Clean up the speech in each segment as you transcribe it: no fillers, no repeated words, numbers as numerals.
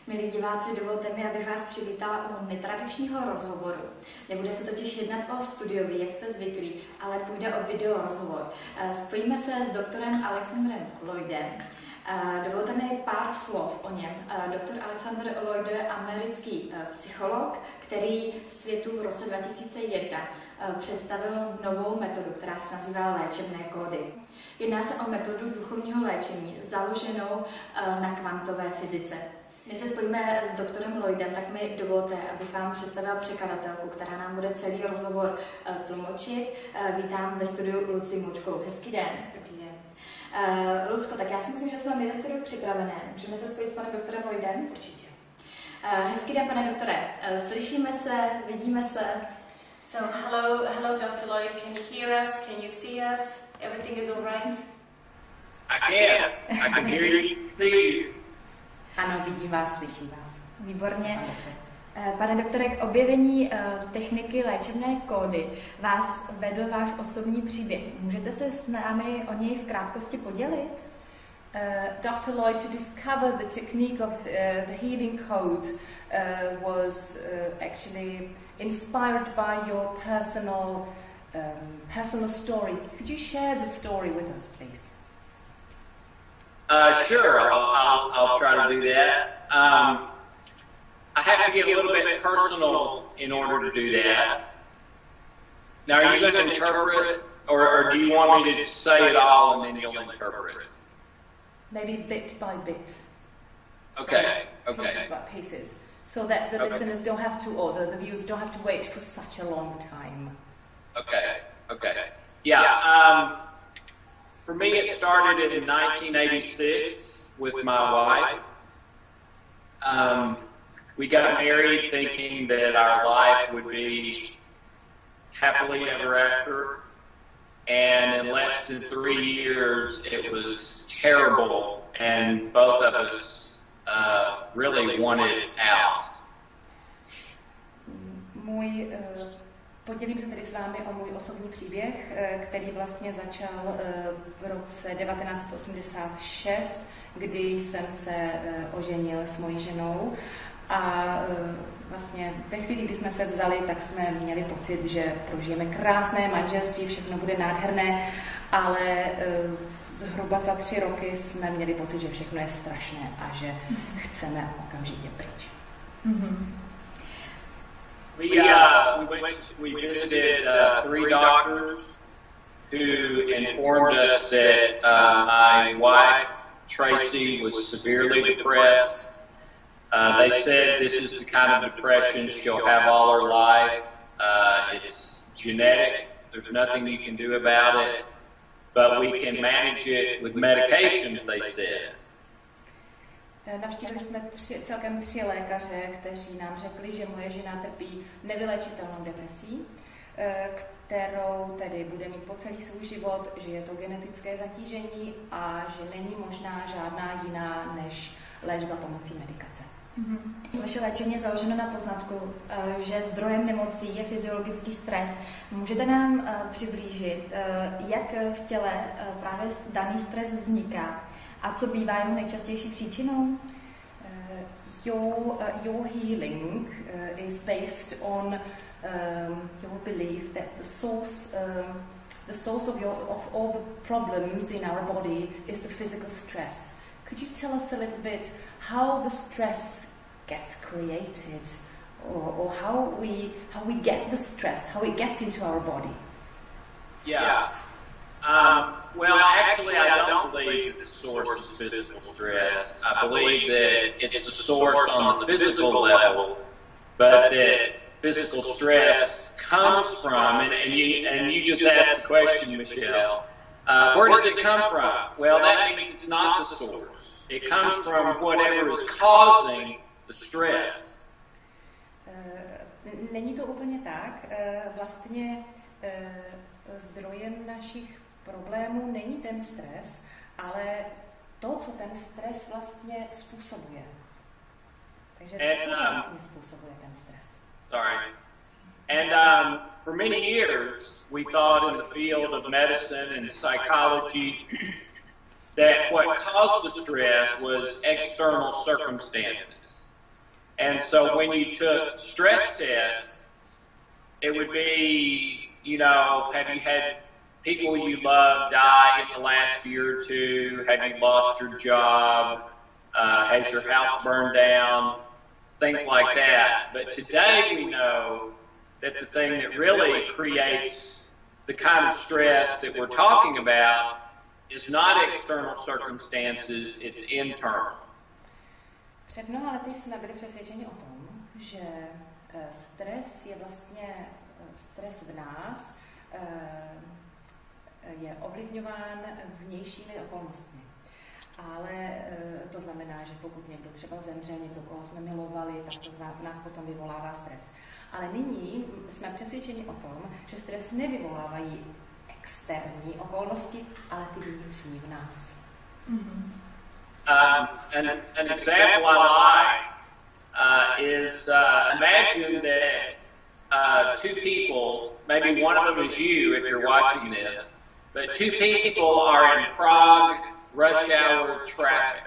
Milí diváci, dovolte mi, abych vás přivítala u netradičního rozhovoru. Nebude se totiž jednat o studiový, jak jste zvyklí, ale půjde o video rozhovor. Spojíme se s doktorem Alexandrem Loydem. Dovolte mi pár slov o něm. Doktor Alexander Loyd je americký psycholog, který světu v roce 2001 představil novou metodu, která se nazývá léčebné kódy. Jedná se o metodu duchovního léčení založenou na kvantové fyzice. Než se spojíme s doktorem Loydem, tak mi dovolte, abych vám představila překladatelku, která nám bude celý rozhovor tlumočit. Vítám ve studiu Luci Mučkou. Hezký den. Dobrý den. Lucko, tak já si myslím, že jsme měli studiu připravené. Můžeme se spojit s panem doktorem Loydem? Určitě. Hezký den, pane doktore. Slyšíme se, vidíme se. So, hello, Dr. Loyd. Can you hear us? Can you see us? Everything is all right? I can hear you, see you. Ano, vidím vás, slyším vás. Výborně. Pane doktore, k objevení techniky léčebné kódy vás vedl váš osobní příběh. Můžete se s námi o něj v krátkosti podělit? Dr. Loyd, to discover the technique of the healing codes was actually inspired by your personal story. Could you share the story with us, please? Sure, I'll try to do that. I have to get a little bit personal in order to do that. Now, are you going to interpret, or do you want me to say it all and then you'll interpret it? Maybe bit by bit. Okay, so, okay. Pieces by pieces, so that the listeners don't have to, or the viewers don't have to wait for such a long time. Okay. Yeah, for me it started in 1986 with my wife. We got married thinking that our life would be happily ever after, and in less than 3 years it was terrible, and both of us really wanted out. Podělím se tedy s vámi o můj osobní příběh, který vlastně začal v roce 1986, kdy jsem se oženil s mojí ženou. A vlastně ve chvíli, kdy jsme se vzali, tak jsme měli pocit, že prožijeme krásné manželství, všechno bude nádherné, ale zhruba za 3 roky jsme měli pocit, že všechno je strašné a že chceme okamžitě pryč. We visited 3 doctors who informed us that my wife, Tracy, was severely depressed. They said this is the kind of depression she'll have all her life. It's genetic. There's nothing you can do about it. But we can manage it with medications, they said. Navštívili jsme celkem 3 lékaře, kteří nám řekli, že moje žena trpí nevyléčitelnou depresí, kterou tedy bude mít po celý svůj život, že je to genetické zatížení a že není možná žádná jiná než léčba pomocí medikace. Vaše léčení je založeno na poznatku, že zdrojem nemocí je fyziologický stres. Můžete nám přiblížit, jak v těle právě daný stres vzniká a co bývá jeho nejčastější příčinou? Your healing is based on your belief that the source of all the problems in our body is the physical stress. Could you tell us a little bit how the stress gets created, or how we get the stress, how it gets into our body? Yeah. Well, actually, I don't believe that the source is physical stress. I believe that it's the source on the physical level, but that physical stress comes from, and you just asked the question, Michelle, where does it come from? Well, that means it's not the source. It comes from whatever is causing the stress. Není to úplně tak. Vlastně zdrojem našich problémů není ten stres, ale to, co ten stres vlastně způsobuje. Takže co vlastně způsobuje ten stres? Sorry. And for many years, we thought in the field of medicine and psychology that what caused the stress was external circumstances. And so when you took stress tests, it would be, you know, have you had people you love die in the last year or two? Have you lost your job? Has your house burned down? Things like that. But today we know that the thing that really creates the kind of stress that we're talking about is not external circumstances, it's internal. Před mnoha lety jsme byli přesvědčeni o tom, že stres je vlastně stres v nás, je ovlivňován vnějšími okolnostmi. Ale to znamená, že pokud někdo třeba zemře, někdo, koho jsme milovali, tak to v nás potom vyvolává stres. Ale nyní jsme přesvědčeni o tom, že stres nevyvolávají externí okolnosti, ale ty vnitřní v nás. Mm-hmm. An example I like is imagine that two people, maybe one of them is you if you're watching this, but two people are in Prague rush hour traffic.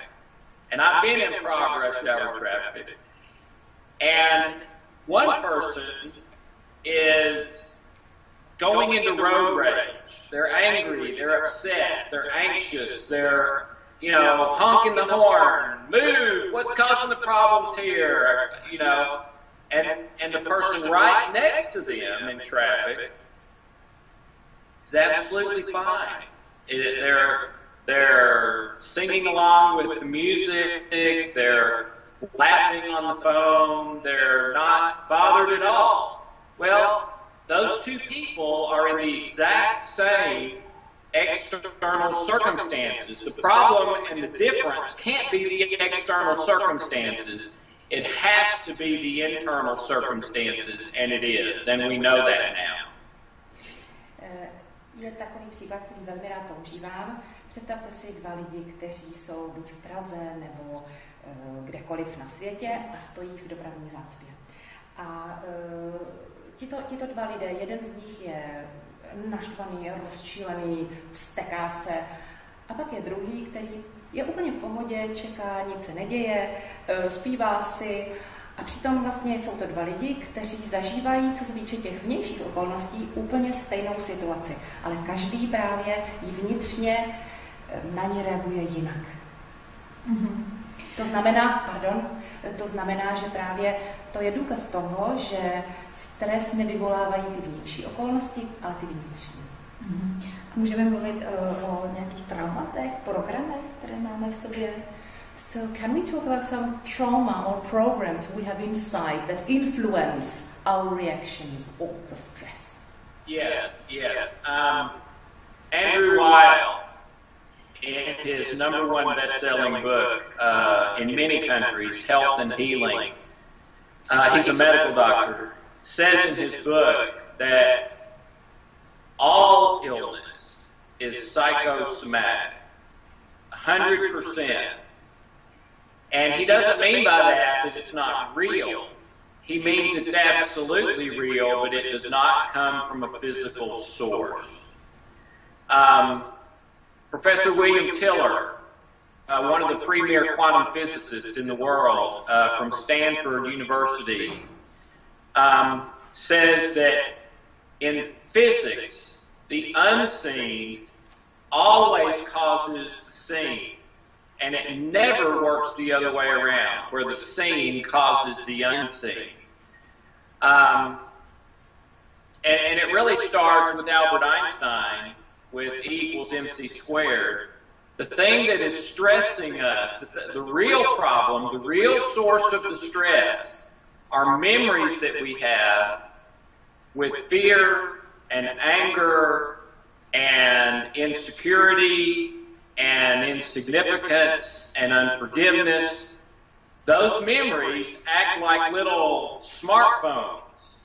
And I've been in Prague rush hour traffic. And one person is going into road rage. They're angry, they're upset, they're anxious, they're, you know, honking the horn, move, what's causing the problems here, you know, and the person right next to them in traffic is absolutely fine. They're singing along with the music, they're laughing on the phone, they're not bothered at all. Well, those two people are in the exact same external circumstances. The problem and the difference can't be the external circumstances. It has to be the internal circumstances, and it is, and we know that now. Je takový příklad, který velmi rád používám. Představte si dva lidi, kteří jsou buď v Praze nebo kdekoliv na světě a stojí v dopravní zácpě. A tito dva lidé, jeden z nich je naštvaný, rozčílený, vzteká se, a pak je druhý, který je úplně v pohodě, čeká, nic se neděje, zpívá si, a přitom vlastně jsou to dva lidi, kteří zažívají, co se týče těch vnějších okolností, úplně stejnou situaci, ale každý právě ji vnitřně na ní reaguje jinak. Mm-hmm. To znamená, že právě to je důkaz toho, že stres nevyvolávají ty vnější okolnosti, ale ty vnitřní. Mm-hmm. A můžeme mluvit o nějakých traumatech, programech, které máme v sobě? So can we talk about some trauma or programs we have inside that influence our reactions or the stress? Yes. Andrew Weil, in his #1 best-selling book in many countries, Health and Healing, he's a medical doctor, says in his book that all illness is psychosomatic, 100%. And he doesn't mean by that it's not real. He means it's absolutely real, but it does not come from a physical source. Professor William Tiller, one of the premier quantum physicists in the world from Stanford University, says that in physics, the unseen always causes the seen. And it never works the other way around, where the seen causes the unseen. And it really starts with Albert Einstein, with E equals MC squared. The thing that is stressing us, the real problem, the real source of the stress, are memories that we have with fear and anger and insecurity and insignificance and unforgiveness. Those memories act like little smartphones,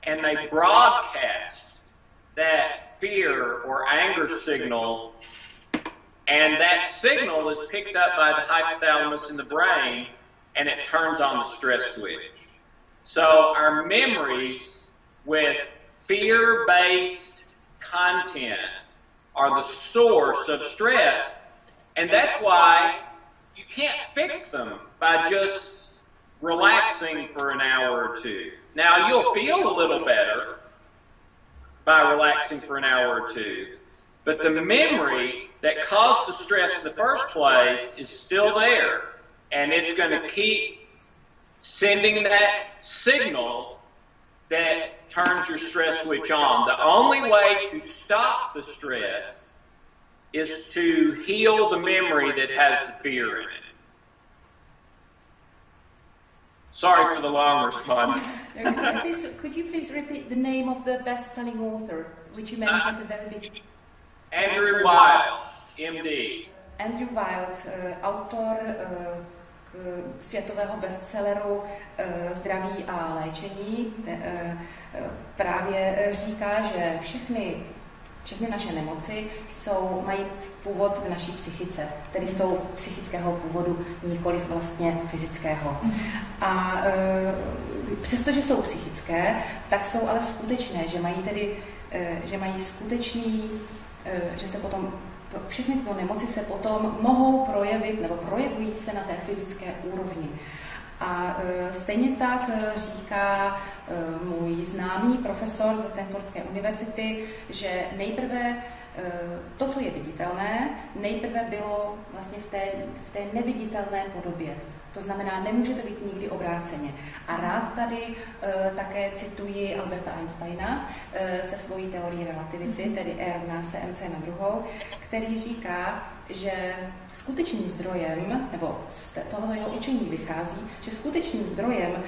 and they broadcast that fear or anger signal, and that signal is picked up by the hypothalamus in the brain, and it turns on the stress switch. So our memories with fear-based content are the source of stress, and that's why you can't fix them by just relaxing for an hour or two. Now, you'll feel a little better by relaxing for an hour or two, but the memory that caused the stress in the first place is still there, and it's going to keep sending that signal that turns your stress switch on. The only way to stop the stress is to heal the memory that has the fear in it. Sorry for the long response. Could you please repeat the name of the best-selling author, which you mentioned at the very beginning? Andrew Wild, MD. Andrew Wild, autor světového bestselleru Zdraví a léčení, právě říká, že všechny naše nemoci mají původ v naší psychice, tedy jsou psychického původu, nikoliv vlastně fyzického. A přestože jsou psychické, tak jsou ale skutečné, že mají skutečný, že se potom všechny tyto nemoci se potom mohou projevit nebo projevují se na té fyzické úrovni. A stejně tak říká můj známý profesor ze Stanfordské univerzity, že nejprve to, co je viditelné, nejprve bylo vlastně v té neviditelné podobě. To znamená, nemůže to být nikdy obráceně. A rád tady také cituji Alberta Einsteina se svojí teorií relativity, tedy E rovná se mc na druhou, který říká, že skutečným zdrojem, nebo z tohoto jeho učení vychází, že skutečným zdrojem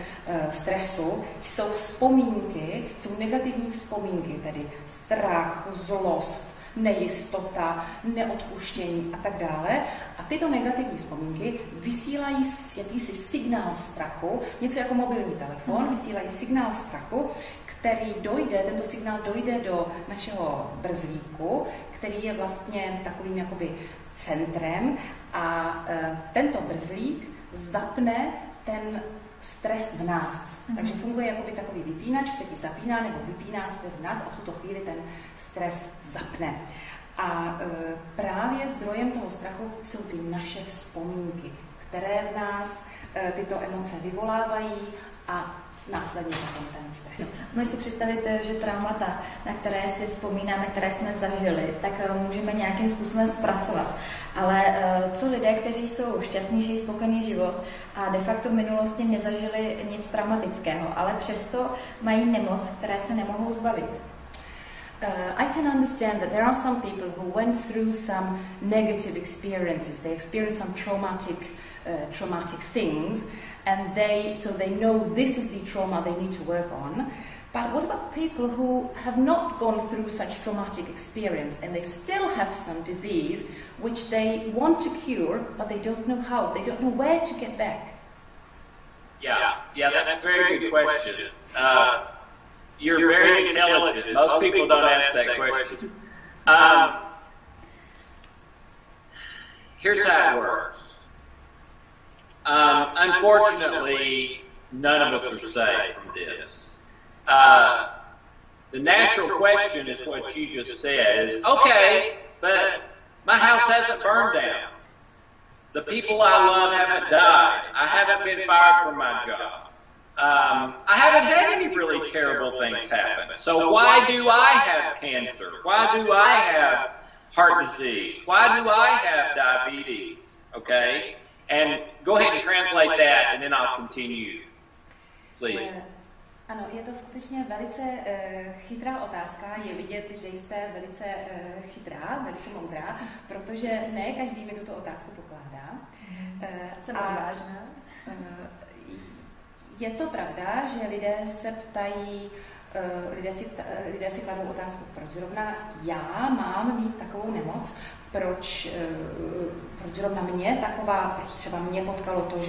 stresu jsou vzpomínky, jsou negativní vzpomínky, tedy strach, zlost, nejistota, neodpuštění a tak dále. A tyto negativní vzpomínky vysílají jakýsi signál strachu, něco jako mobilní telefon, vysílají signál strachu, tento signál dojde do našeho brzlíku, který je vlastně takovým jakoby centrem a tento brzlík zapne ten stres v nás. Takže funguje jakoby takový vypínač, který zapíná nebo vypíná stres v nás a v tuto chvíli ten stres zapne. A právě zdrojem toho strachu jsou ty naše vzpomínky, které v nás tyto emoce vyvolávají a následně potom ten stres. Můžeme si představit, že traumata, na které si vzpomínáme, které jsme zažili, tak můžeme nějakým způsobem zpracovat. Ale co lidé, kteří jsou šťastní, žijí spokojený život a de facto v minulosti nezažili nic traumatického, ale přesto mají nemoc, které se nemohou zbavit? I can understand that there are some people who went through some negative experiences. They experienced some traumatic things, and they know this is the trauma they need to work on. But what about people who have not gone through such traumatic experience and they still have some disease which they want to cure, but they don't know how, they don't know where to get back? Yeah, that's a very good question. You're very intelligent. Most people don't ask that question. Here's how it works. Unfortunately, none of us are safe from this. The natural question is what you just said is, okay, but my house hasn't burned down. The people I love haven't died. I haven't been fired from my job. I haven't had any really terrible things happen. So why do I have cancer? Why do I have heart disease? Why do I have diabetes? Okay? And go ahead and translate that, and then I'll continue. Please. Ano, je to skutečně velice chytrá otázka. Je vidět, že jste velice chytrá, velice moudrá, protože ne každý mi tuto otázku pokládá. Jsem odvážná. Je to pravda, že lidé se ptají, lidé si kladou otázku, proč zrovna já mám mít takovou nemoc, proč zrovna proč třeba mě potkalo to,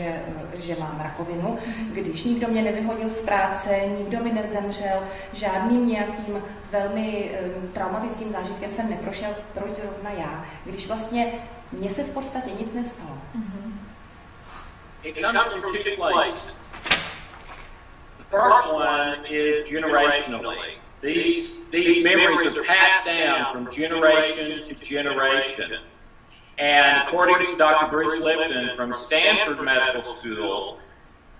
že mám rakovinu, když nikdo mě nevyhodil z práce, nikdo mi nezemřel, žádným nějakým velmi traumatickým zážitkem jsem neprošel, proč zrovna já, když vlastně mně se v podstatě nic nestalo. It comes from two places. The first one is generationally. These memories are passed down from generation to generation. And according to Dr. Bruce Lipton from Stanford Medical School,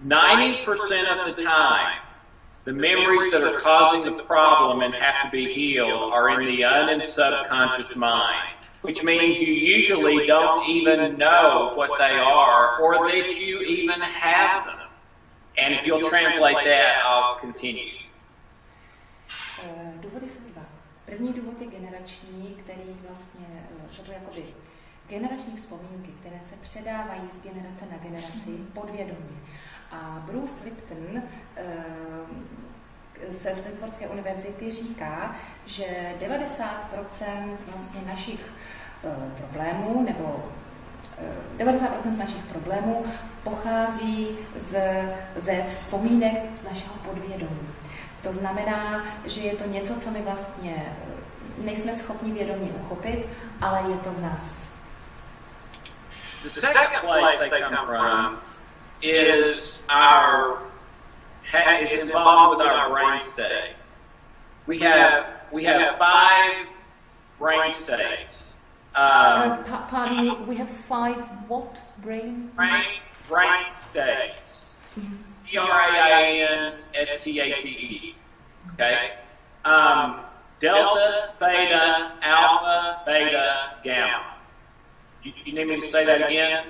90% of the time, the memories that are causing the problem and have to be healed are in the un and subconscious mind, which means you usually don't even know what they are or that you even have them. And if you'll translate that, I'll continue. Důvody jsou dva. První důvod je generační, který vlastně jsou to jakoby generační vzpomínky, které se předávají z generace na generaci podvědomí. A Bruce Lipton ze Stanfordské univerzity říká, že 90% vlastně našich problémů, nebo 90% našich problémů pochází ze vzpomínek z našeho podvědomí. To znamená, že je to něco, co my vlastně nejsme schopni vědomě uchopit, ale je to v nás. The second place they come from is involved with our brain state. We have 5 brain states. Pardon me, we have 5 what brain states. BrainState. Okay. Delta, theta, alpha, beta, gamma. You need me to say that again?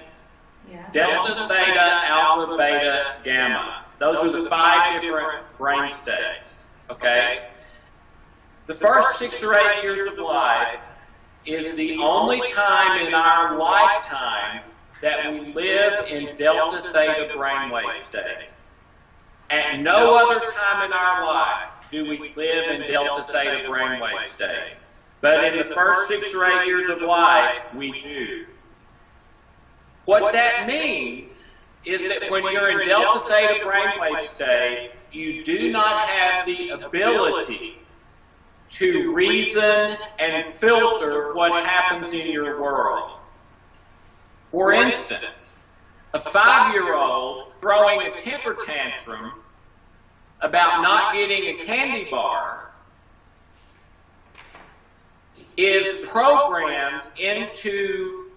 Yeah. Delta, theta, alpha, beta, gamma. Those are the 5 different brain states. Okay? The first 6 or 8 years of life is the only time in our lifetime that we live in delta, theta brainwave state. At no other time in our life do we live in delta, theta brainwave state. But in the first 6 or 8 years of life, we do. What that means is that when you're in delta, theta brainwave state, you do not have the ability to reason and filter what happens in your world. For instance, a 5-year-old throwing a temper tantrum about not getting a candy bar is programmed into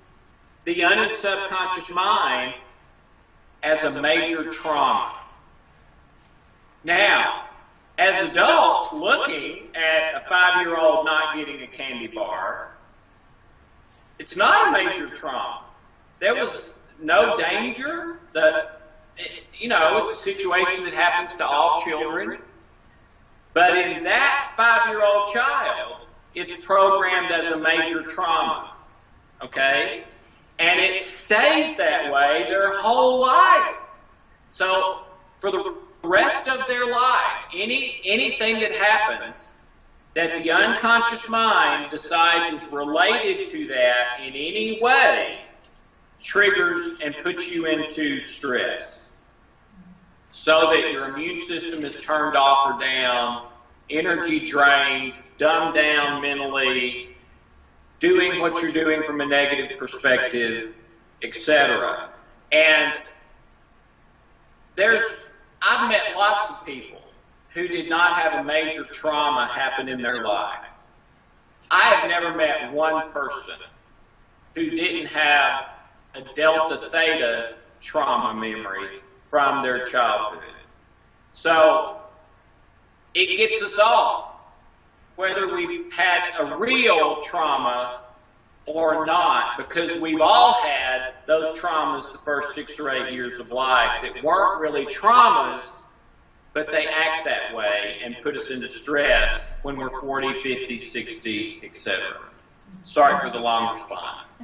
the un and subconscious mind as a major trauma. Now, as adults looking at a 5-year-old not getting a candy bar, it's not a major trauma. There was no danger. It's a situation that happens to all children. But in that 5-year-old child, it's programmed as a major trauma. Okay? And it stays that way their whole life. So, for the rest of their life, anything that happens that the unconscious mind decides is related to that in any way triggers and puts you into stress. So that your immune system is turned off or down, energy drained, dumbed down mentally, doing what you're doing from a negative perspective, etc. And I've met lots of people who did not have a major trauma happen in their life. I have never met one person who didn't have a delta theta trauma memory from their childhood. So it gets us all, whether we've had a real trauma or not, because we've all had those traumas the first 6 or 8 years of life that weren't really traumas, but they act that way and put us into stress when we're 40, 50, 60, etc. Sorry for the long response.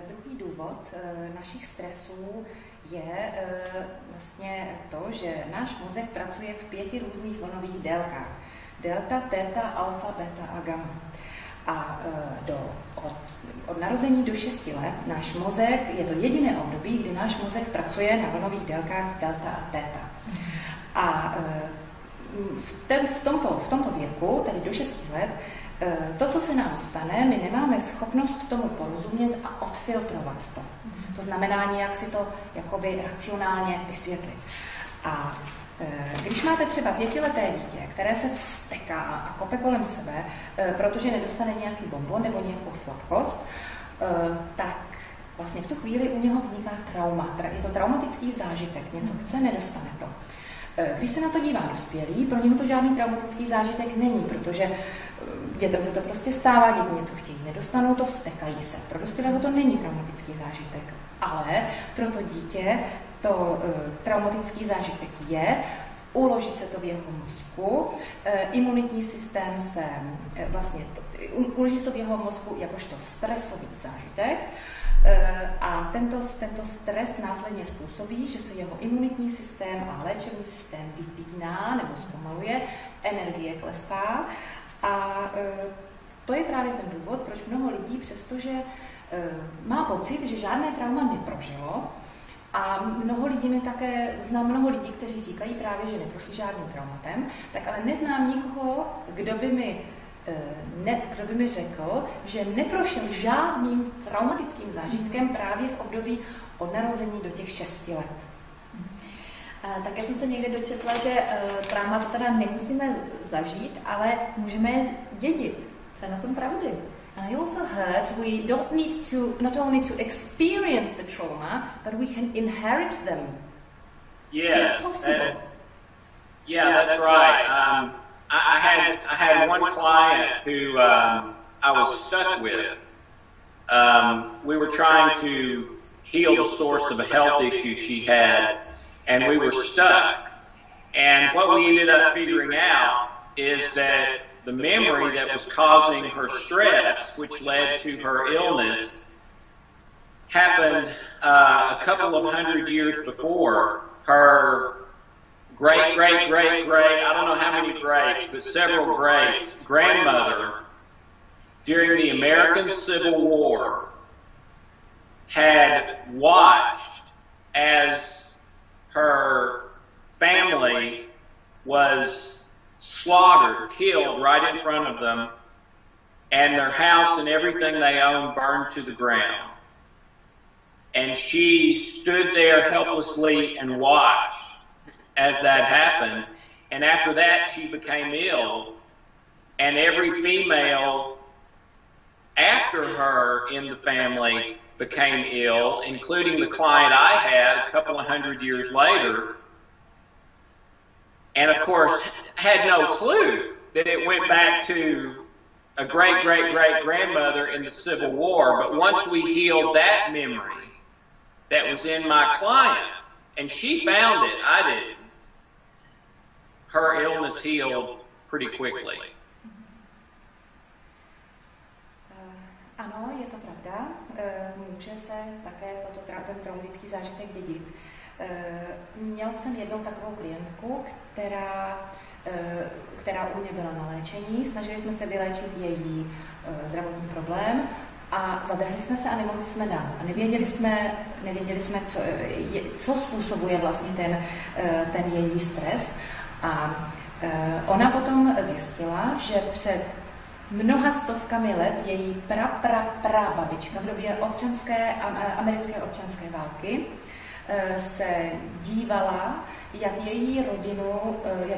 Druhý důvod našich stresů je vlastně to, že náš mozek pracuje v 5 různých vlnových délkách. Delta, theta, alfa, beta a gamma. A od narození do 6 let náš mozek, je to jediné období, kdy náš mozek pracuje na vlnových délkách delta a theta. A v tomto věku, tedy do 6 let, to, co se nám stane, my nemáme schopnost tomu porozumět a odfiltrovat to. To znamená nějak si to jakoby racionálně vysvětlit. A když máte třeba 5leté dítě, které se vzteká a kope kolem sebe, protože nedostane nějaký bonbon nebo nějakou sladkost, tak vlastně v tu chvíli u něho vzniká trauma. Je to traumatický zážitek, něco chce, nedostane to. Když se na to dívá dospělý, pro něho to žádný traumatický zážitek není, protože dětem se to prostě stává, děti něco chtějí, nedostanou to, vztekají se. Pro dospělého to není traumatický zážitek, ale pro to dítě to traumatický zážitek je, uloží se to v jeho mozku, imunitní systém se uloží se to v jeho mozku jakožto stresový zážitek a tento stres následně způsobí, že se jeho imunitní systém a léčebný systém vypíná nebo zpomaluje, energie klesá a to je právě ten důvod, proč mnoho lidí, přestože má pocit, že žádné trauma neprožilo, a znám mnoho lidí, kteří říkají právě, že neprošli žádným traumatem, tak ale neznám nikoho, kdo by mi řekl, že neprošel žádným traumatickým zážitkem právě v období od narození do těch 6 let. Také jsem se někde dočetla, že traumata teda nemusíme zažít, ale můžeme je dědit. Co je na tom pravdy? And I also heard we don't need to not only to experience the trauma, but we can inherit them. Yes, that's right. I had one client who I was stuck with. We were trying to heal the source of a health issue she had, and we were stuck. And what we ended up figuring out is that the memory that was causing her stress, which led to her illness, happened a couple of 100 years before. Her great, I don't know how many greats, but several greats, grandmother, during the American Civil War, had watched as her family was slaughtered, killed right in front of them, and their house and everything they owned burned to the ground. And she stood there helplessly and watched as that happened. And after that, she became ill, and every female after her in the family became ill, including the client I had a couple of 100 years later. And of course, had no clue that it went back to a great-great-great-grandmother in the Civil War. But once we healed that memory that was in my client, and she found it, I didn't, her illness healed pretty quickly. Ano, je to pravda. Může se také ten traumatický zážitek dědit. Měl jsem jednou takovou klientku, která u mě byla na léčení. Snažili jsme se vyléčit její zdravotní problém a zadrhli jsme se a nemohli jsme dál. A nevěděli jsme co způsobuje vlastně ten její stres. A ona potom zjistila, že před mnoha stovkami let její prababička v době americké občanské války se dívala, jak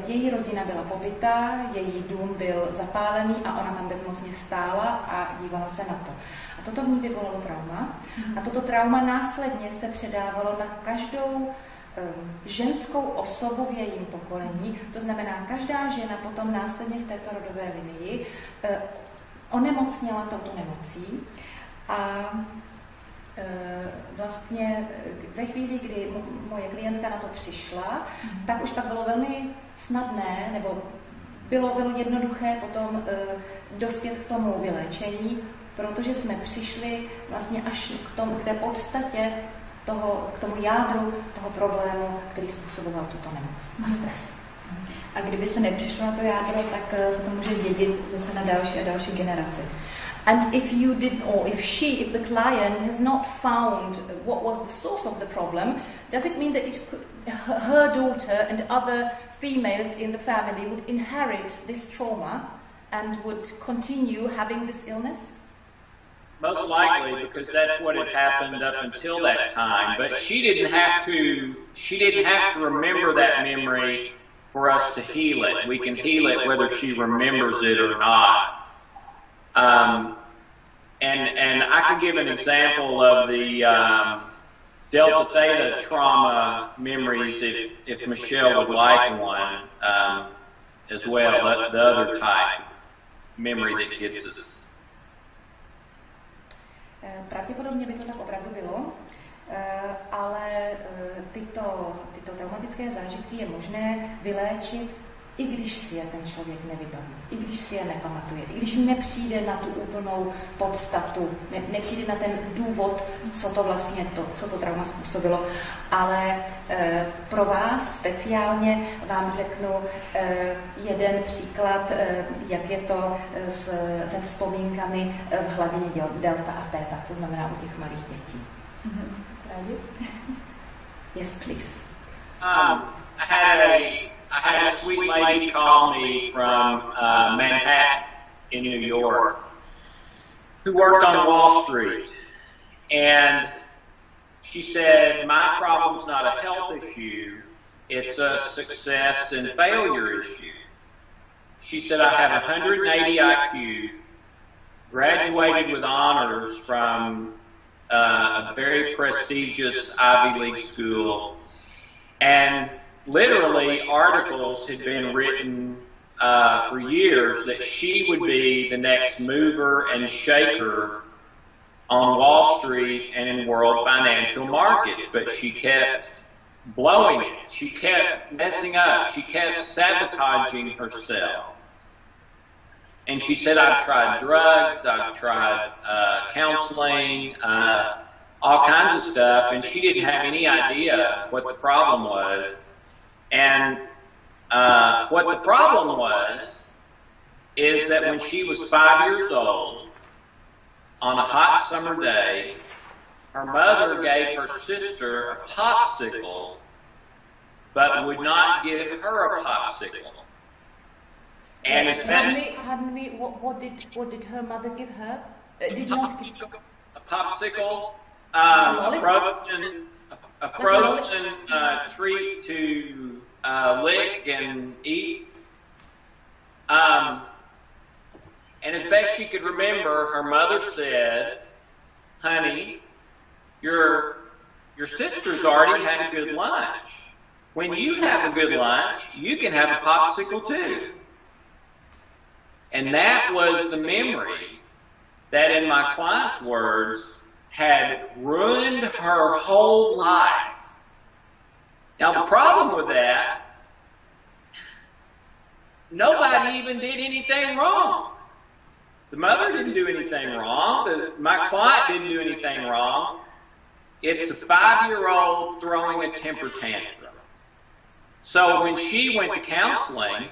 její rodina byla pobytá, její dům byl zapálený a ona tam bezmocně stála a dívala se na to. A toto v ní vyvolalo trauma. A toto trauma následně se předávalo na každou ženskou osobu v jejím pokolení. To znamená, každá žena potom následně v této rodové linii onemocněla touto nemocí a vlastně ve chvíli, kdy moje klientka na to přišla, tak už pak bylo velmi snadné, nebo bylo jednoduché potom dospět k tomu vyléčení, protože jsme přišli vlastně až k té podstatě k tomu jádru toho problému, který způsoboval tuto nemoc a stres. A kdyby se nepřišlo na to jádro, tak se to může dědit zase na další a další generaci. And if the client has not found what was the source of the problem, does it mean that her daughter and other females in the family would inherit this trauma and would continue having this illness? Most likely, because that's what had happened up until that time. But she didn't have to remember that memory for us to heal it. We can heal it whether she remembers it or not. And I could give an example of the delta theta trauma memories if Michelle would like one as well, the other type memory that gets us. Pravděpodobně by to tak opravdu bylo, ale tyto traumatické zážitky je možné vyléčit, i když si je ten člověk nevybaví, i když si je nepamatuje, i když nepřijde na tu úplnou podstatu, nepřijde na ten důvod, co to vlastně co to trauma způsobilo. Ale pro vás speciálně vám řeknu jeden příklad, jak je to se vzpomínkami v hladině delta a theta, to znamená u těch malých dětí. Yes, please. I had a sweet lady call me from Manhattan in New York who worked on Wall Street. And she said, my problem's not a health issue, it's a success and failure issue. She said, I have 180 IQ, graduated with honors from a very prestigious Ivy League school, and literally articles had been written for years that she would be the next mover and shaker on Wall Street and in world financial markets, but she kept blowing it. She kept messing up. She kept sabotaging herself. And she said, I've tried drugs, I've tried counseling, all kinds of stuff, and she didn't have any idea what the problem was. And what the problem was is that when she was 5 years old, on a hot summer day, her mother gave her sister a popsicle, but would not give her a popsicle. And pardon me, what did her mother give her? Did not give a popsicle, a frozen treat to lick and eat. And as best she could remember, her mother said, honey, your sister's already had a good lunch. When you have a good lunch, you can have a popsicle too. And that was the memory that, in my client's words, had ruined her whole life. Now, the problem with that, nobody even did anything wrong. The mother didn't do anything wrong. My client didn't do anything wrong. It's a 5-year-old throwing a temper tantrum. So when she went to counseling,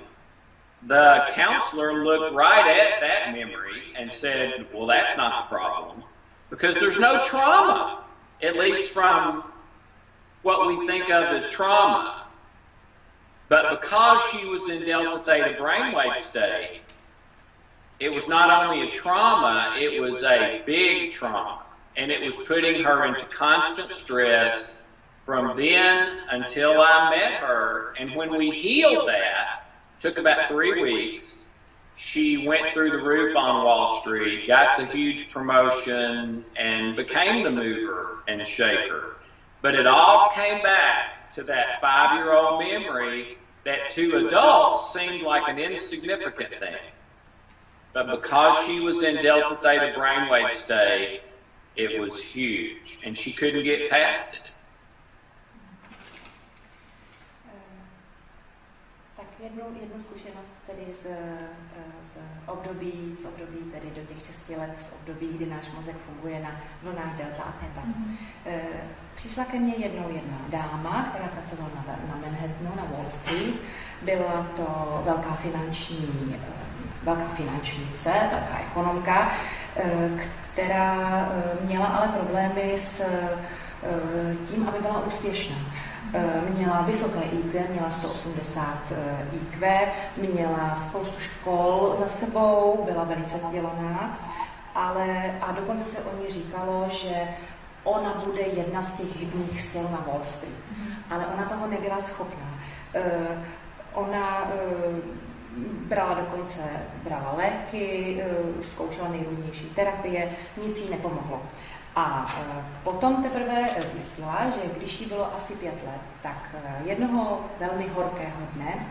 the counselor looked right at that memory and said, well, that's not the problem, because there's no trauma, at least from what we think of as trauma. But because she was in delta theta brainwave state, it was not only a trauma, it was a big trauma. And it was putting her into constant stress from then until I met her. And when we healed that, took about 3 weeks, she went through the roof on Wall Street, got the huge promotion, and became the mover and shaker. But it all came back to that 5-year-old memory that to adults seemed like an insignificant thing. But because she was in delta theta brainwave state, it was huge, and she couldn't get past it. Tak jednu zkušenost tedy z období tedy do těch 6 let, z období, kdy náš mozek funguje na vlnách delta a theta. Přišla ke mně jednou jedna dáma, která pracovala na Manhattanu, na Wall Street. Byla to velká finančnice, velká ekonomka, která měla ale problémy s tím, aby byla úspěšná. Měla vysoké IQ, měla 180 IQ, měla spoustu škol za sebou, byla velice vzdělaná, a dokonce se o ní říkalo, že ona bude jedna z těch hybných sil na Wall Street. Ale ona toho nebyla schopná. Ona brala léky, zkoušela nejrůznější terapie, nic jí nepomohlo. A potom teprve zjistila, že když jí bylo asi 5 let, tak jednoho velmi horkého dne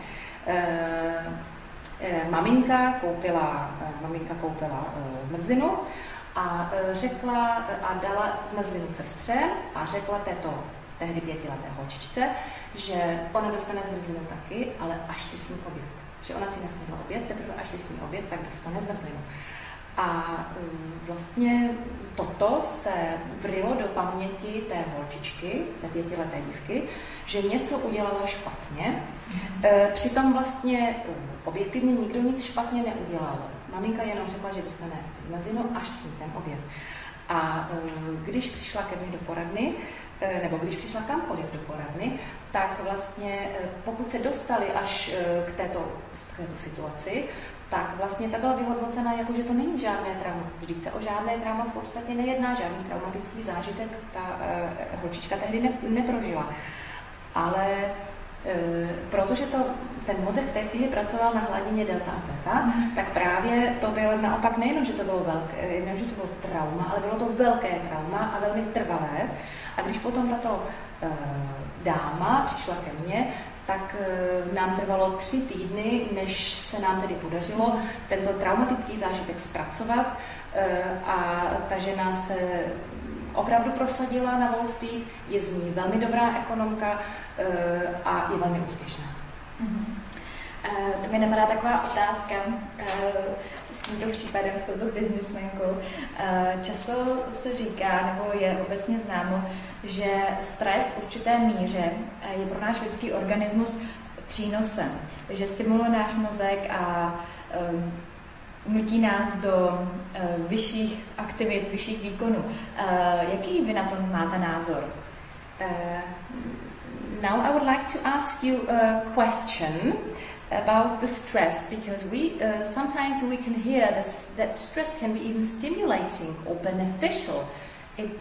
maminka koupila zmrzlinu a dala zmrzlinu sestře a řekla této tehdy 5leté holčičce, že ona dostane zmrzlinu taky, ale až si sní oběd. Že ona si nesnědla oběd, teprve až si sní oběd, tak dostane zmrzlinu. A vlastně toto se vrylo do paměti té holčičky, té 5leté dívky, že něco udělala špatně. Přitom vlastně objektivně nikdo nic špatně neudělal. Maminka jenom řekla, že dostane zmrzlinu, až sní ten oběd. A když přišla ke mně do poradny, nebo když přišla kamkoliv do poradny, tak vlastně pokud se dostali až k této situaci, tak vlastně ta byla vyhodnocena jako, že to není žádné trauma. Vždyť se o žádné trauma v podstatě nejedná, žádný traumatický zážitek ta holčička tehdy neprožila. Ale protože ten mozek v té chvíli pracoval na hladině delta a theta, tak právě to bylo naopak nejenom, že to bylo trauma, ale bylo to velké trauma a velmi trvalé. A když potom tato dáma přišla ke mně, tak nám trvalo 3 týdny, než se nám tedy podařilo tento traumatický zážitek zpracovat a ta žena se opravdu prosadila na Wall Street, je z ní velmi dobrá ekonomka a je velmi úspěšná. To mi napadá taková otázka s tímto případem, s touto businessmankou. Často se říká, nebo je obecně známo, že stres v určité míře je pro náš lidský organismus přínosem, že stimuluje náš mozek a nutí nás do vyšších aktivit, vyšších výkonů. Jaký vy na tom máte názor? Now I would like to ask you a question about the stress, because sometimes we can hear that stress can be even stimulating or beneficial. It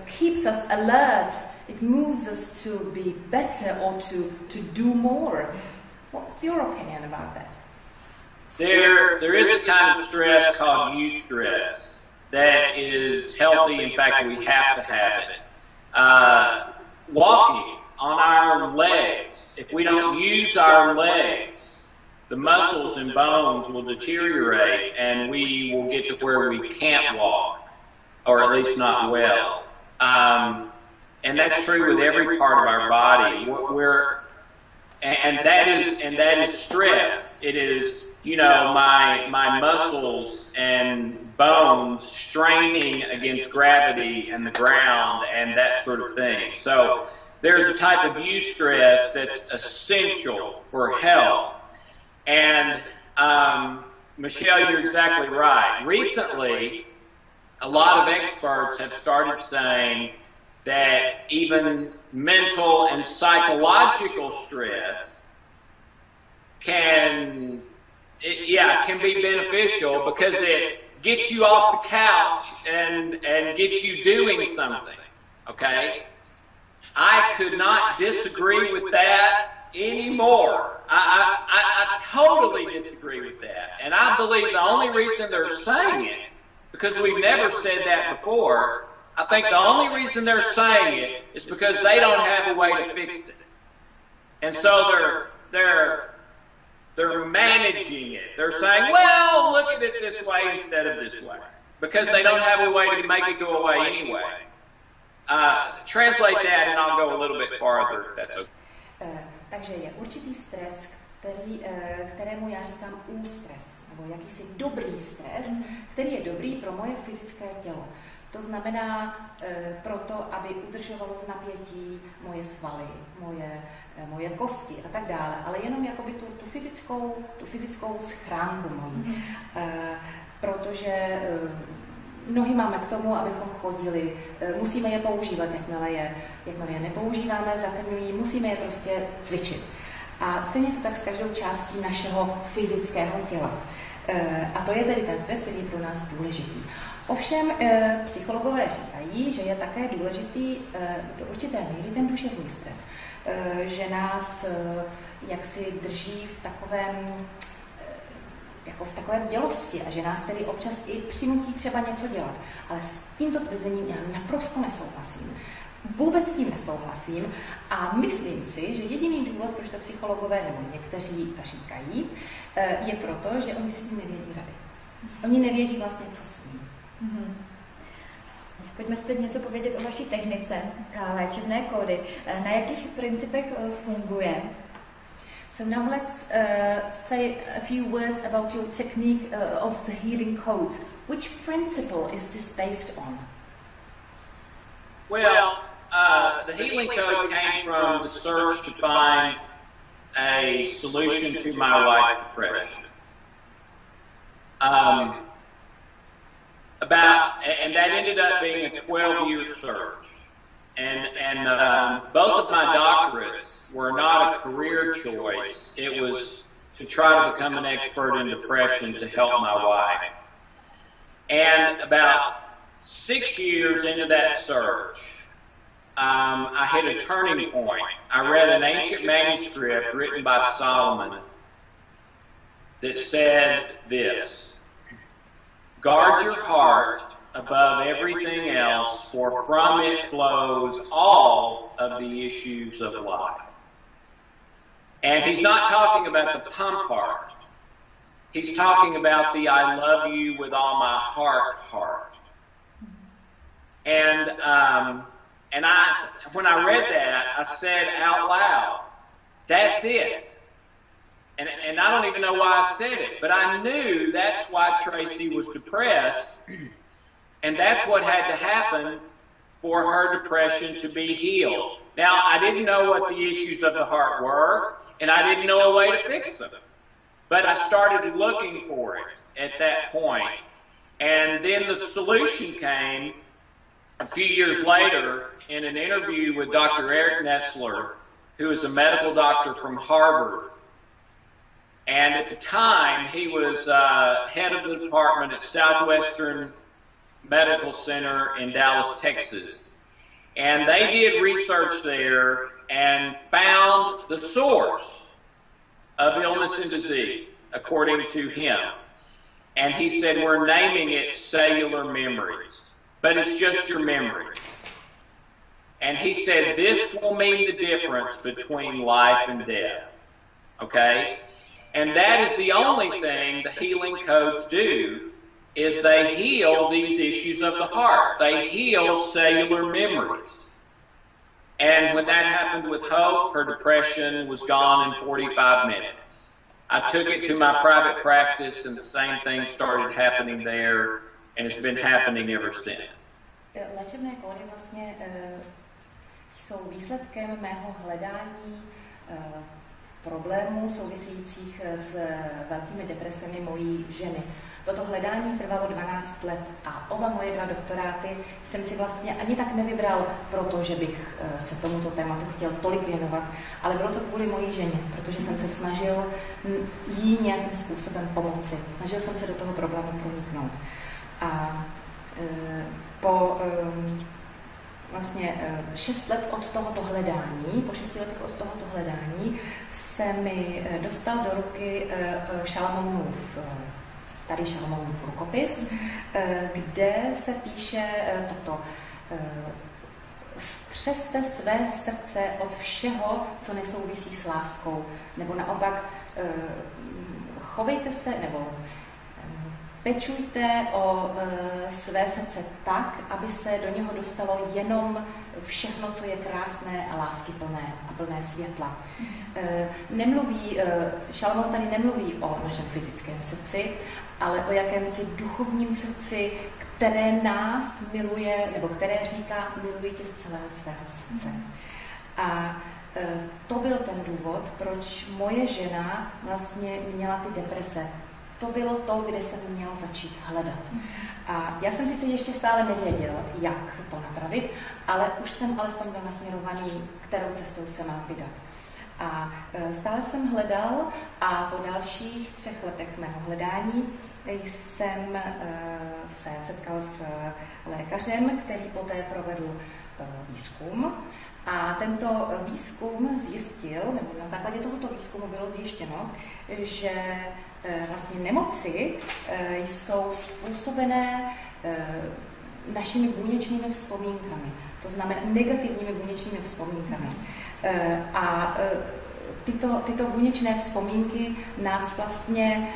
keeps us alert. It moves us to be better or to do more. What's your opinion about that? There is a kind of stress called eustress that is healthy. In fact, we have to have it. Walking on our legs, if we don't use our legs, the muscles and bones will deteriorate and we will get to where we can't walk, or at least not well. And that's true with every part of our body. And that is stress. It is, my muscles and bones straining against gravity and the ground and that sort of thing. So there's a type of eustress that's essential for health. And Michelle, you're exactly right. Recently, a lot of experts have started saying that even mental and psychological stress can be beneficial because it gets you off the couch and gets you doing something, okay? I could not disagree with that anymore. I totally disagree with that. And I believe the only reason they're saying it, because we've never said that before, I think the only reason they're saying it is because they don't have a way to fix it. And so they're managing it. They're saying, well, look at it this way instead of this way, because they don't have a way to make it go away anyway. Translate that and I'll go a little bit farther, if that's okay. Takže je určitý stres, kterému já říkám ústres, nebo jakýsi dobrý stres, který je dobrý pro moje fyzické tělo. To znamená proto, aby udržovalo v napětí moje svaly, moje kosti a tak dále, ale jenom jakoby tu fyzickou schránku mojí. Protože nohy máme k tomu, abychom chodili, musíme je používat, jakmile je nepoužíváme, zatemňují, musíme je prostě cvičit. A stejně to tak s každou částí našeho fyzického těla. A to je tedy ten stres, který je pro nás důležitý. Ovšem psychologové říkají, že je také důležitý do určité míry ten duševní stres, že nás jaksi drží v takovém, jako v takové dělosti a že nás tedy občas i přinutí třeba něco dělat. Ale s tímto tvrzením já naprosto nesouhlasím. Vůbec s tím nesouhlasím a myslím si, že jediný důvod, proč to psychologové nebo někteří říkají, je proto, že oni si s tím nevědí rady. Oni nevědí vlastně, co s ním. Pojďme si teď něco povědět o vaší technice, léčebné kódy. Na jakých principech funguje? So now let's say a few words about your technique of the healing codes. Which principle is this based on? Well, the healing code came from the search to find a solution to my wife's depression. And that ended up being a 12-year search. And both of my doctorates were not a career choice. It was to try to become an expert in depression to help my wife. And about 6 years into that search, I hit a turning point. I read an ancient manuscript written by Solomon that said this: guard your heart above everything else, for from it flows all of the issues of life. And he's not talking about the pump heart. He's talking about the I love you with all my heart. And when I read that, I said out loud, that's it. And I don't even know why I said it, but I knew that's why Tracy was depressed, and that's what had to happen for her depression to be healed. Now, I didn't know what the issues of the heart were, and I didn't know a way to fix them. But I started looking for it at that point. And then the solution came a few years later in an interview with Dr. Eric Nestler, who is a medical doctor from Harvard. And at the time, he was head of the department at Southwestern Medical Center in Dallas, Texas. And they did research there and found the source of illness and disease, according to him. And he said, we're naming it cellular memories, but it's just your memories. And he said, this will mean the difference between life and death, okay? And that is the only thing the healing codes do, is they heal these issues of the heart. They heal cellular memories. And when that happened with Hope, her depression was gone in 45 minutes. I took it to my private practice, and the same thing started happening there, and it's been happening ever since. Léčebné kódy vlastně jsou výsledkem mého hledání problémů souvisejících s velkými depresemi mojí ženy. Toto hledání trvalo 12 let a oba moje 2 doktoráty jsem si vlastně ani tak nevybral proto, že bych se tomuto tématu chtěl tolik věnovat, ale bylo to kvůli mojí ženě, protože jsem se snažil jí nějakým způsobem pomoci. Snažil jsem se do toho problému proniknout. A po vlastně 6 let od tohoto hledání, po 6 letech od tohoto hledání se mi dostal do ruky Šalamounův starý Šalamounův rukopis, kde se píše toto: střeste své srdce od všeho, co nesouvisí s láskou, nebo naopak chovejte se, nebo pečujte o své srdce tak, aby se do něho dostalo jenom všechno, co je krásné a láskyplné a plné světla. Šalamoun tady nemluví o našem fyzickém srdci, ale o jakémsi duchovním srdci, které nás miluje, nebo které říká, miluji tě z celého svého srdce. A to byl ten důvod, proč moje žena vlastně měla ty deprese. To bylo to, kde jsem měla začít hledat. A já jsem sice ještě stále nevěděl, jak to napravit, ale už jsem alespoň byl nasměrovaný, kterou cestou se mám vydat. A stále jsem hledal a po dalších 3 letech mého hledání jsem se setkal s lékařem, který poté provedl výzkum. A tento výzkum zjistil, nebo na základě tohoto výzkumu bylo zjištěno, že vlastně nemoci jsou způsobené našimi buněčnými vzpomínkami, to znamená negativními buněčnými vzpomínkami. A tyto buněčné vzpomínky nás vlastně,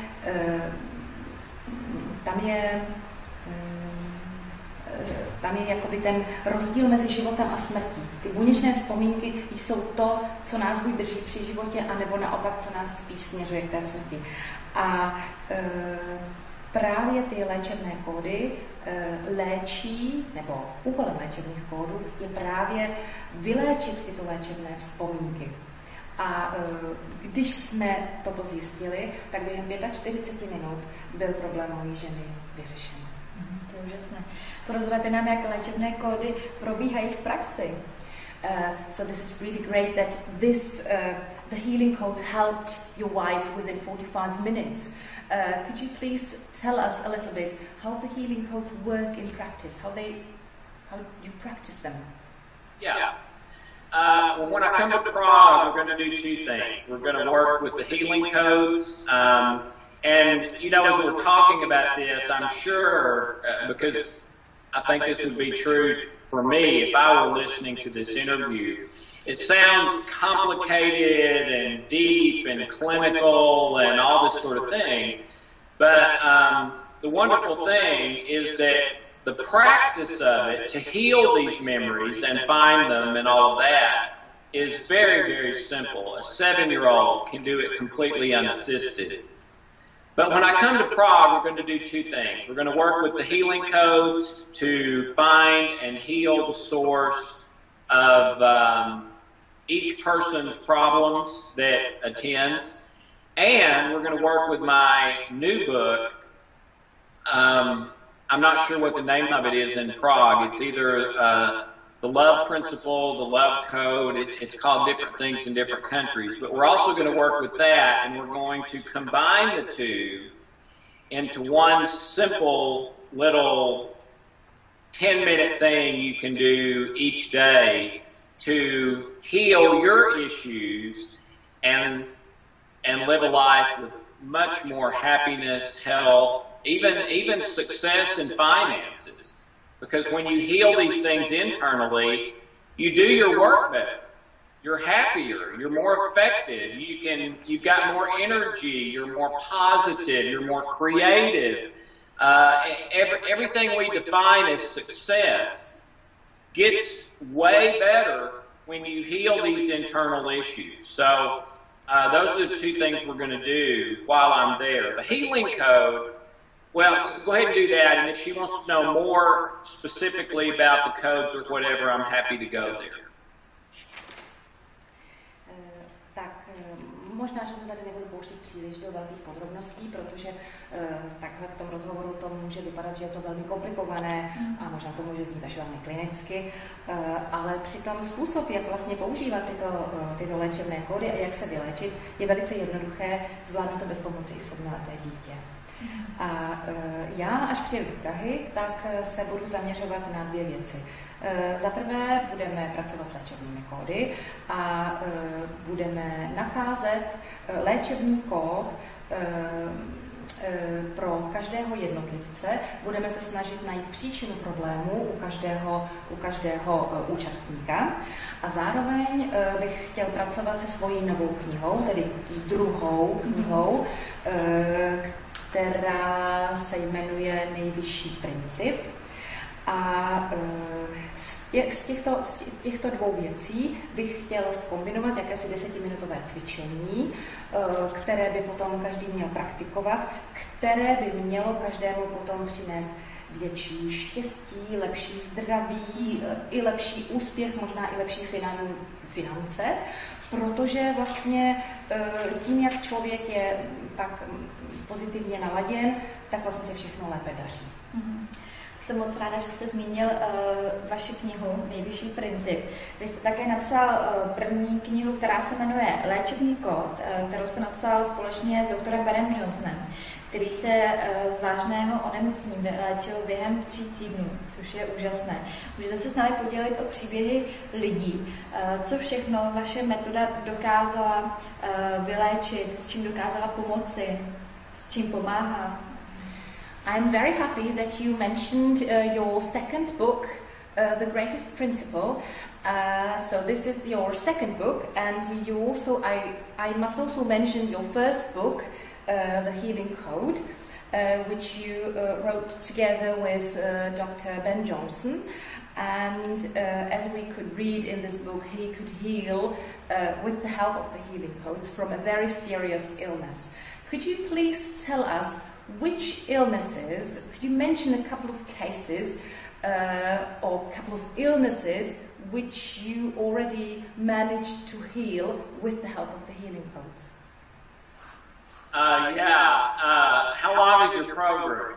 tam je jakoby ten rozdíl mezi životem a smrtí. Ty buněčné vzpomínky jsou to, co nás buď drží při životě, anebo naopak, co nás spíš směřuje k té smrti. A právě ty léčebné kódy léčí, nebo úkolem léčebných kódů je právě vyléčit tyto léčebné vzpomínky. A když jsme toto zjistili, tak během 45 minut byl problém mojí ženy vyřešen. To je úžasné. Prozraďte nám, jak léčebné kódy probíhají v praxi. So this is really great that the healing codes helped your wife within 45 minutes. Could you please tell us a little bit how the healing codes work in practice? How you practice them? Yeah. Well, when I come to Prague, we're going to do 2 things. We're going to work with the healing codes. And, you know, as we're talking about this, I'm sure, because I think this would be true for me if I were listening to this interview, it sounds complicated and deep and clinical and all this sort of thing. But the wonderful thing is that the practice of it, to heal these memories and find them and all of that, is very, very simple. A 7-year-old can do it completely unassisted. But when I come to Prague, we're going to do 2 things. We're going to work with the healing codes to find and heal the source of each person's problems that attends. And we're going to work with my new book. I'm not sure what the name of it is in Prague. It's either the love principle, the love code. It's called different things in different countries. But we're also going to work with that, and we're going to combine the 2 into one simple little 10-minute thing you can do each day to heal your issues and live a life with much more happiness, health, even success in finances. Because when you heal these things internally, you do your work better. You're happier, you're more effective, you've got more energy, you're more positive, you're more creative. Everything we define as success gets way better when you heal these internal issues. So those are the 2 things we're going to do while I'm there. The healing code, well, go ahead and do that, and if she wants to know more specifically about the codes or whatever, I'm happy to go there. Možná, že se tady nebudu pouštět příliš do velkých podrobností, protože takhle v tom rozhovoru to může vypadat, že je to velmi komplikované a možná to může znít až velmi klinicky, ale přitom způsob, jak vlastně používat tyto léčebné kódy a jak se vyléčit, je velice jednoduché, zvládne to bez pomoci i 7leté dítě. A já, až přijedu do Prahy, tak se budu zaměřovat na 2 věci. Za prvé budeme pracovat s léčebnými kódy a budeme nacházet léčebný kód pro každého jednotlivce. Budeme se snažit najít příčinu problému u každého účastníka. A zároveň bych chtěl pracovat se svojí novou knihou, tedy s druhou knihou, která se jmenuje Nejvyšší princip. A z těchto 2 věcí bych chtěl zkombinovat jakési 10minutové cvičení, které by potom každý měl praktikovat, které by mělo každému potom přinést větší štěstí, lepší zdraví, i lepší úspěch, možná i lepší finance, protože vlastně tím, jak člověk je tak pozitivně naladěn, tak vlastně se všechno lépe daří. Jsem moc ráda, že jste zmínil vaši knihu Nejvyšší princip. Vy jste také napsal první knihu, která se jmenuje Léčebný kód, kterou jste napsal společně s doktorem Johnsonem, který se z vážného onemocnění léčil během 3 týdnů, což je úžasné. Můžete se s námi podělit o příběhy lidí, co všechno vaše metoda dokázala vyléčit, s čím dokázala pomoci, s čím pomáhá. I'm very happy that you mentioned your second book, The Greatest Principle. So this is your second book, and you also, I must also mention your first book, The Healing Code, which you wrote together with Dr. Ben Johnson. And as we could read in this book, he could heal with the help of the healing codes from a very serious illness. Could you please tell us which illnesses, could you mention a couple of cases or a couple of illnesses which you already managed to heal with the help of the healing codes? How long is your program?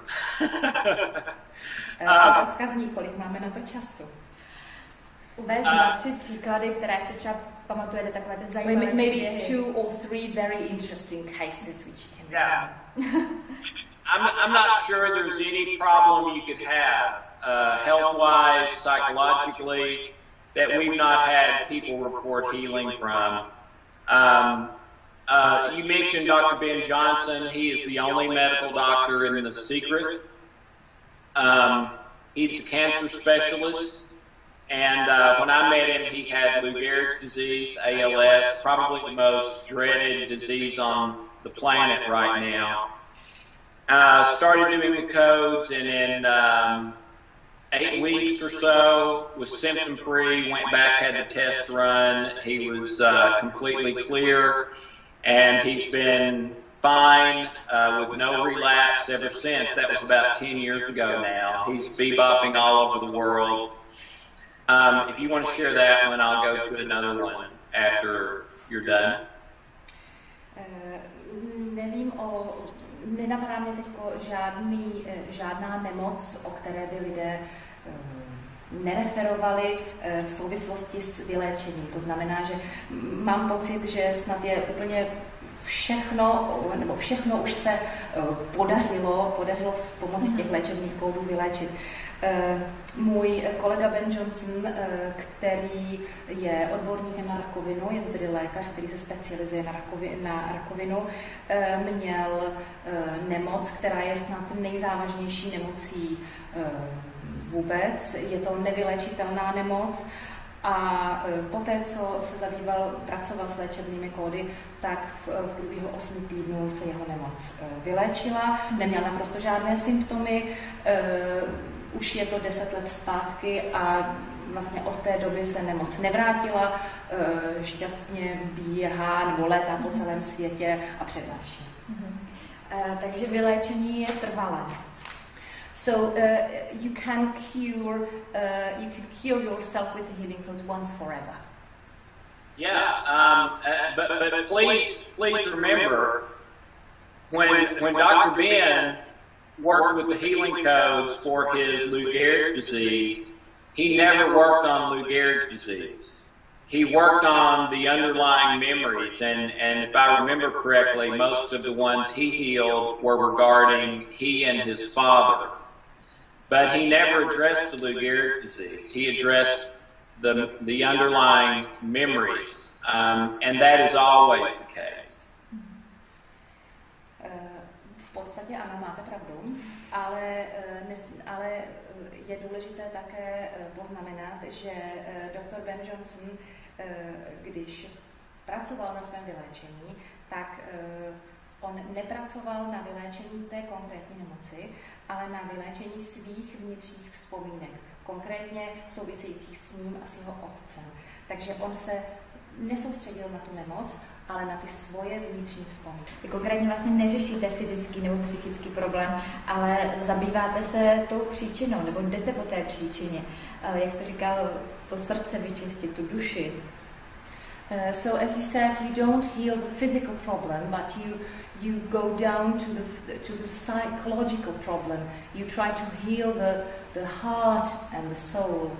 Otázka zní, kolik máme na to času. Uvést 2-3 příklady, které si třeba pamatujete, takové ty zajímavé příběhy. Maybe 2 or 3 very interesting cases which you can I'm not sure there's any problem you could have, health-wise, psychologically, that we've not had people report healing from. You mentioned Dr. Ben Johnson. He is the only medical doctor in the secret. He's a cancer specialist, and when I met him, he had Lou Gehrig's disease, ALS, probably the most dreaded disease on the planet right now. Started doing the codes, and in 8 weeks or so, was symptom-free, went back, had the test run. He was completely clear, and he's been fine with no relapse ever since. That was about 10 years ago now. He's bebopping all over the world. If you want to share that one, I'll go to another one after you're done. Nenapadá mě teď žádná nemoc, o které by lidé nereferovali v souvislosti s vyléčením. To znamená, že mám pocit, že snad je úplně všechno už se podařilo s pomocí těch léčebných kódů vyléčit. Můj kolega Ben Johnson, který je odborníkem na rakovinu, je to tedy lékař, který se specializuje na rakovinu, měl nemoc, která je snad nejzávažnější nemocí vůbec. Je to nevyléčitelná nemoc. A poté, co se pracoval s léčebnými kódy, tak v průběhu 8 týdnů se jeho nemoc vyléčila. Neměl naprosto žádné symptomy, už je to 10 let zpátky a vlastně od té doby se nemoc nevrátila, šťastně běhá nebo létá po celém světě a přednáší. Takže vyléčení je trvalé. So you can cure yourself with the healing codes once forever. But please remember when Dr. Ben worked with the healing codes for his Lou Gehrig's disease, he never worked on Lou Gehrig's disease. He worked on the underlying memories, and if I remember correctly, most of the ones he healed were regarding he and his father. But he never addressed the Lou Gehrig's disease. He addressed the underlying memories, and that is always the case. V podstatě ano, máte pravdu, ale je důležité také poznamenat, že dr. Ben Johnson, když pracoval na svém vyléčení, tak on nepracoval na vyléčení té konkrétní nemoci, ale na vyléčení svých vnitřních vzpomínek, konkrétně souvisejících s ním a s jeho otcem. Takže on se nesoustředil na tu nemoc, ale na ty svoje vnitřní vzpomínky. Konkrétně vlastně neřešíte fyzický nebo psychický problém, ale zabýváte se tou příčinou, nebo jdete po té příčině. Jak jste říkal, to srdce vyčistit, tu duši. So as you said, you don't heal the physical problem, but you go down to the psychological problem. You try to heal the heart and the soul.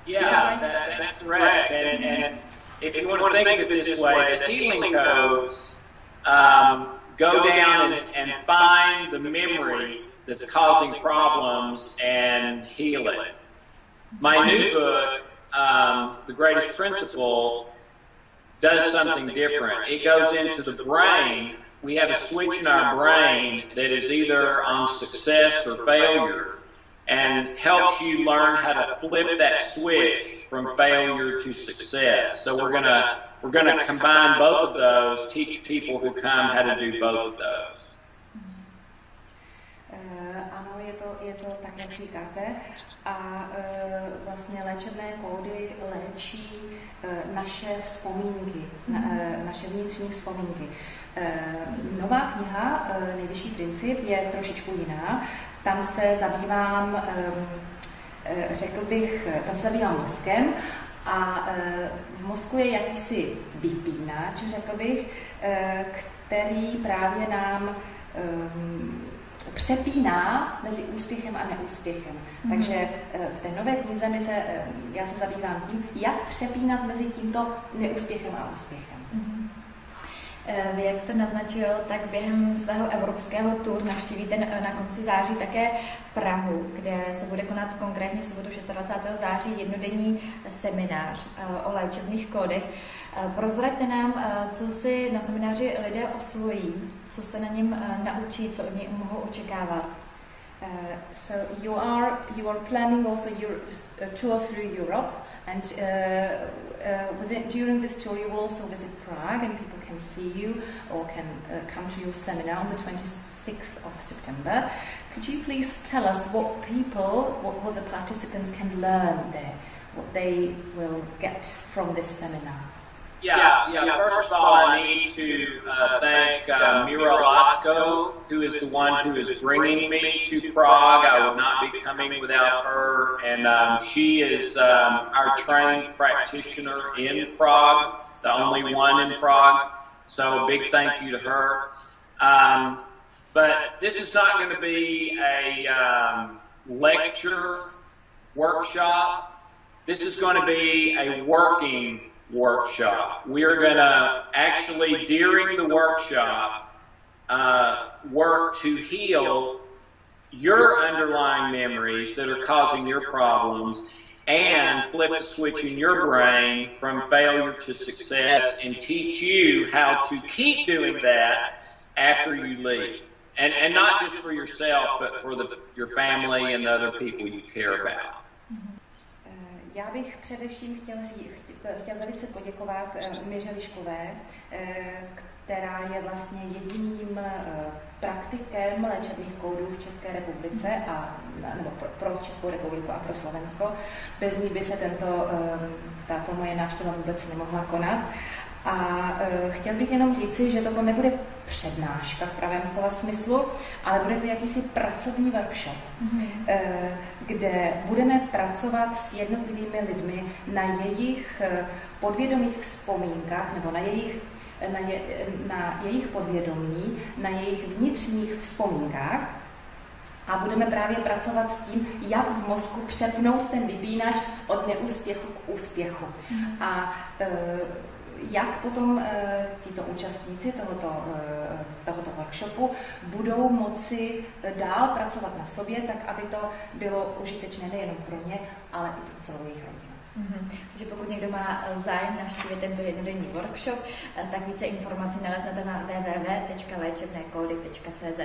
Yeah, that's correct. And if you want to think of it this way, the healing codes go down and find the memory that's causing problems and heal it. My new book, The Greatest Principle, does something different. It goes into the brain. We have a switch in our brain that is either on success or failure, and helps you learn how to flip that switch from failure to success. So we're gonna combine both of those, teach people who come how to do both of those. Ano, je to tak, jak říkáte. A vlastně léčebné kódy léčí naše vzpomínky, naše vnitřní vzpomínky. Nová kniha, Nejvyšší princip, je trošičku jiná. Tam se zabývám, řekl bych, tam se zabývám mozkem a v mozku je jakýsi vypínač, řekl bych, který právě nám přepíná mezi úspěchem a neúspěchem. Takže v té nové knize já se zabývám tím, jak přepínat mezi tímto neúspěchem a úspěchem. Vy, jak jste naznačil, tak během svého evropského tour navštívíte na konci září také Prahu, kde se bude konat konkrétně v sobotu 26. září jednodenní seminář o léčebných kódech. Prozraďte nám, co si na semináři lidé osvojí, co se na něm naučí, co od něj mohou očekávat. So you are planning also your tour through Europe, and during this tour you will also visit Prague, and people can see you or can come to your seminar on the 26th of September. Could you please tell us what the participants can learn there, what they will get from this seminar? Yeah. First of all, I need to thank Mira Lasko, who is the one who is bringing me to Prague. I would not be coming without her, and she is our trained practitioner in Prague, the only one in Prague. So a big thank you to her. But this is not going to be a lecture workshop. This is going to be a working workshop. We are going to actually, during the workshop, work to heal your underlying memories that are causing your problems and flip the switch in your brain from failure to success and teach you how to keep doing that after you leave. And not just for yourself, but for your family and the other people you care about. Já bych především chtěl velice poděkovat Míře Liškové, která je vlastně jediným praktikem léčebných kódů v České republice, nebo pro Českou republiku a pro Slovensko. Bez ní by se tato moje návštěva vůbec nemohla konat. A chtěl bych jenom říci, že toto nebude přednáška v pravém slova smyslu, ale bude to jakýsi pracovní workshop, kde budeme pracovat s jednotlivými lidmi na jejich podvědomých vzpomínkách nebo na jejich podvědomí, na jejich vnitřních vzpomínkách a budeme právě pracovat s tím, jak v mozku přepnout ten vypínač od neúspěchu k úspěchu. A jak potom tito účastníci tohoto workshopu budou moci dál pracovat na sobě, tak aby to bylo užitečné nejen pro ně, ale i pro celou jejich rodinu. Takže pokud někdo má zájem navštívit tento jednodenní workshop, tak více informací naleznete na www.léčebnékódy.cz.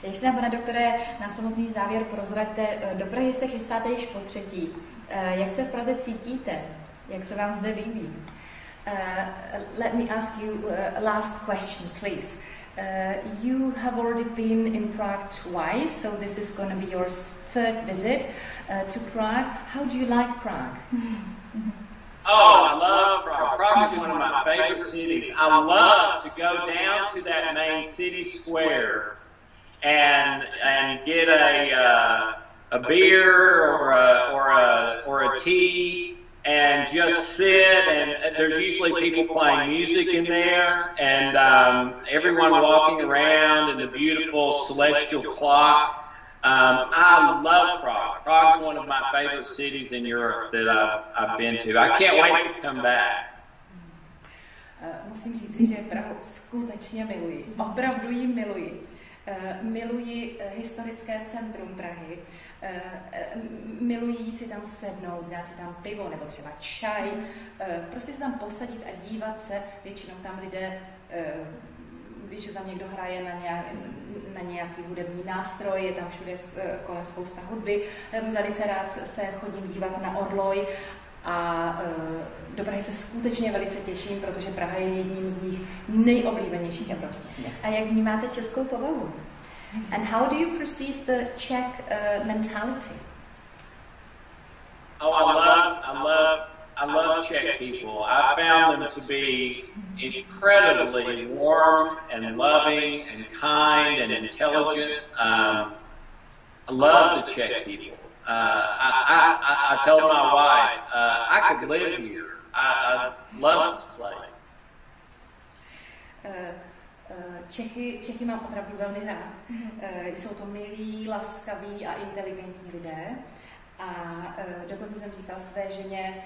Ještě nám, pane doktore, na samotný závěr prozraďte, do Prahy se chystáte již po třetí. Jak se v Praze cítíte? Jak se vám zde líbí? Let me ask you a last question, please. You have already been in Prague twice, so this is going to be your third visit to Prague. How do you like Prague? Oh, I love Prague. Prague is one of my favorite cities. I love to go down to that main city square and get a beer or a tea and just sit, and there's usually people playing music in there, and everyone walking around in the beautiful celestial clock. I love Prague. Prague's one of my favorite cities in Europe that I've been to. I can't wait to come back. Musím říct, že Prahu skutečně miluji. Opravdu ji miluji. Miluji historické centrum Prahy. Miluji jít si tam sednout, dát si tam pivo nebo třeba čaj. Prostě se tam posadit a dívat se. Většinou tam lidé, když tam někdo hraje na nějaký hudební nástroj, je tam všude kolem spousta hudby. Velice rád se chodím dívat na orloj. A do Prahy se skutečně velice těším, protože Praha je jedním z mých nejoblíbenějších evropských měst. A jak vnímáte českou povahu? And how do you perceive the Czech mentality? Oh, I love Czech people. I found them to be incredibly warm and loving and kind and intelligent. I love the Czech people. I told my wife, I could live here. I love this place. Čechy mám opravdu velmi rád. Jsou to milí, laskaví a inteligentní lidé. A dokonce jsem říkal své ženě,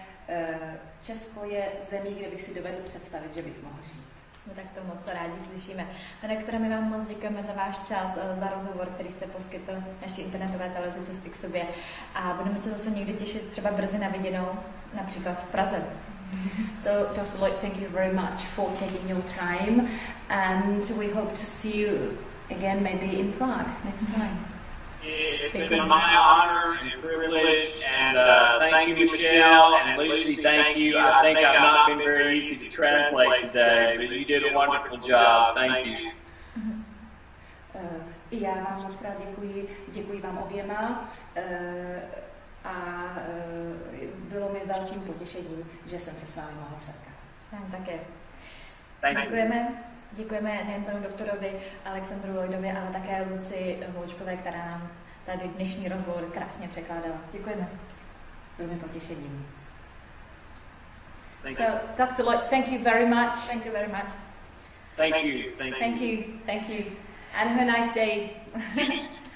Česko je zemí, kde bych si dovedl představit, že bych mohl žít. No tak to moc rádi slyšíme. Pane doktore, my vám moc děkujeme za váš čas, za rozhovor, který jste poskytl naší internetové televizi Cesty k sobě. A budeme se zase někdy těšit třeba brzy na viděnou, například v Praze. So, Dr. Loyd, thank you very much for taking your time, and we hope to see you again maybe in Prague next time. It's been my honor and privilege, and thank you, Michelle, and Lucy, thank you. I think I've not been very easy to translate today, but you did a wonderful job. Thank you. I já vám moc krát děkuji vám oběma a bylo mi velkým potěšením, že jsem se s vámi mohla setkat. Vám také. Děkujeme nejen panu doktorovi Alexandru Loydovi, ale také Luci Moučkové, která nám tady dnešní rozhovor krásně překládala. Děkujeme. Bylo mi potěšením. Thank you. So, Dr. Loyd, thank you very much. Thank you very much. Thank you. Thank you. And have a nice day.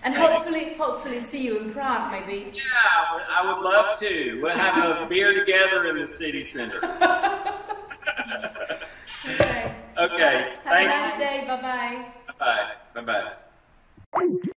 And hopefully see you in Prague, maybe. Yeah, I would love to. We'll have a beer together in the city center. Okay. Okay. Have a nice day. Bye-bye. Bye. Bye-bye.